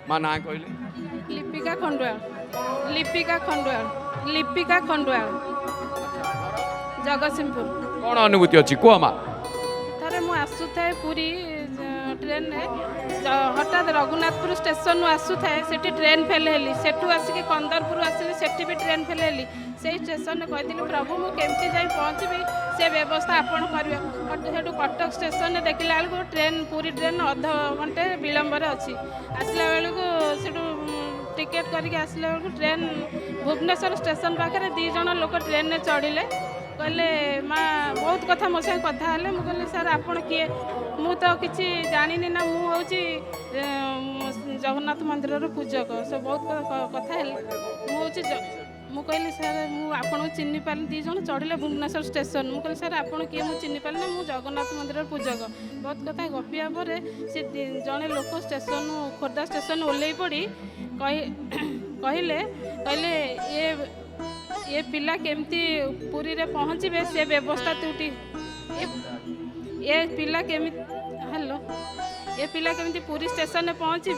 माँ ना कहले लिपिका खंडुआल लिपिका खंडुआल लिपिका खंडुआल जगतसिंहपुर। कौन अनुभूति अच्छी कह माँ थे मुझे आसुए पूरी ट्रेन हठात रघुनाथपुर स्टेशन आसुए से ट्रेन फेल हेली सेठू आसिक कंदरपुर आसली से भी ट्रेन फेल हेली से स्टेशन कही प्रभु मुझे जाई पहुँचबी से व्यवस्था आपड़ करें कटक स्टेशन देखला बेलू ट्रेन पूरी ट्रेन अध घंटे विलंबर अच्छी आसला बेलू टिकेट करके आसला बेलू ट्रेन भुवनेश्वर स्टेशन पाखे 2 जन लोक ट्रेन में चढ़िले कहले माँ बहुत कथा मो साथ कथा हेले मुझे कहली सर आपड़ किए मु तो किसी जानी ना मुझे जगन्नाथ मंदिर पूजक से बहुत कथा मु कहली सर मुझे चिन्ह पारे 2 जन चढ़िले भुवनेश्वर स्टेशन मुझे कहली सर आपड़ किए मुझे चिन्ह पारे ना जगन्नाथ मंदिर पूजक बहुत कथा गपिया पर से जड़े लोक स्टेशन खोर्धा स्टेशन ओल्लै पड़ी कहले कहले ये पिला केमती पुरी रे पहुँचे से व्यवस्था तुटी ये पिला केमी हेलो ये पिला केमती पुरी स्टेशन में पहुँचे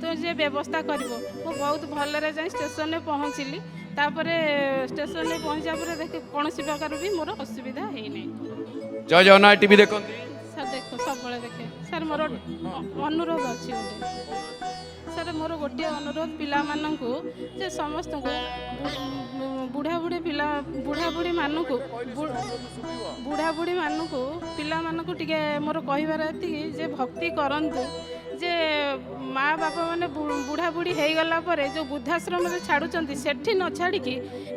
तो ये व्यवस्था कर बहुत भलरे जाए स्टेशन में पहुँचली तापर स्टेशन में पहुँचा पर देख कौन प्रकार भी मोर असुविधा है नहीं। जय जगन्नाथ टीवी देखते सर देख सब देखे सर मोर अनुरोध अच्छी गोटे सर मोर गोटे अनुरोध पिला मानू जे समस्त बुढ़ा बुढ़ी पिला बुढ़ा बुढ़ी मानू बुढ़ा बुढ़ी मानू पिला मानू टिके मोर कहबार एति जे भक्ति करंतु जे माँ बापा मैंने बुढ़ा बुढ़ी हो गला जो वृद्धाश्रम छाड़ुंट सेठी न छाड़ी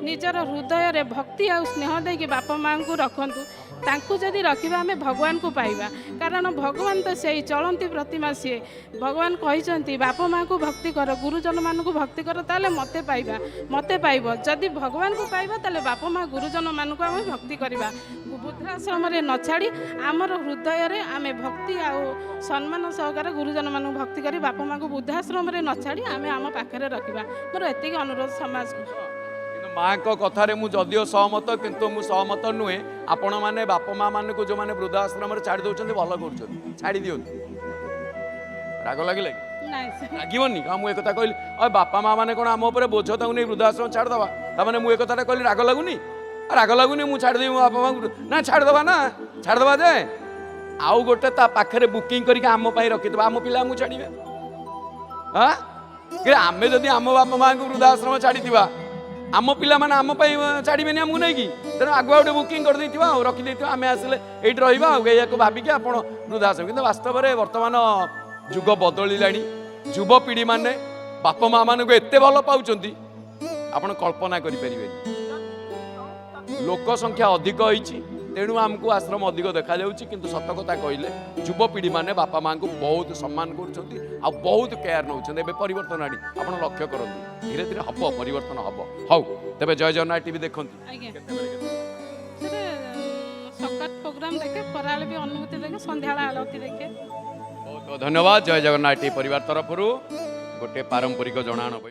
निजर हृदय रे भक्ति आ स्नेह देकी बापा माँ को रखतु तांकु जदि रखा आम भगवान को पाइबा कारण भगवान तो से चलती प्रतिमा सी भगवान कहते बापा माँ को भक्ति कर गुरुजन मान को भक्ति कर ताले मते पाइबा मते पाइब जदि भगवान को पाइबा ताले बापा माँ गुरुजन मान को आम भक्ति करवा वृद्धाश्रम न छाड़ी आमर हृदय रे आम भक्ति आउ सम्मान सहकार गुरुजन मान भक्ति कर बापा माँ को वृद्धाश्रम न छाड़ी आम आम पाखे रखा मोर एति अनुरोध समाज को माँ को कथार मुझे सहमत किंतु मु सहमत नुहे आपण मैंने बापा माँ मान को जो मैंने वृद्धाश्रम छाड़ी दौरान भल कर छाड़ी दिखती राग लगे लगे हाँ मुझे कथा कहली और बापा माँ मैंने कौन आम उपर बोझ तक नहीं वृद्धाश्रम छाड़देवा ताने मुझे कथा कहली राग लगुनि राग लगुनि मुझे छाड़देवी मो बापा माँ ना छाड़देवा ना छाड़देवा जे आउ गोटे पाखे बुकिंग करके आम रखिद आम पिला मुझे छाड़े हाँ कि आम जदि आम बापा माँ को वृद्धाश्रम छाड़ी आम पिला मैंने आम छाड़े आमको नहीं कि तेना आगुआ गोटे बुकिंग कर रखी आम आसिले ये रहा भाविकी आप वृद्धाश्रम कि वास्तव में बर्तमान जुग बदल युवपीढ़ी मैंने बापा माँ मान को एत भल पाँच आप कल्पना करें लोक संख्या अधिक होती तेणु आमको आश्रम अधिक देखा कि सत कथा कहले युवपीढ़ी मैंने बापा माँ को बहुत सम्मान कर बहुत केयर नौ परिवर्तन आनी आप लक्ष्य करूँ धीरे धीरे हम परिवर्तन हम हौ तेज जय जगन्नाथ टीवी देखते प्रोग्राम देखे खराल भी अनुभूति देखे संध्या आलती देखे बहुत बहुत धन्यवाद जय जगन्नाथ टीवी परिवार तरफ गोटे पारंपरिक जनाण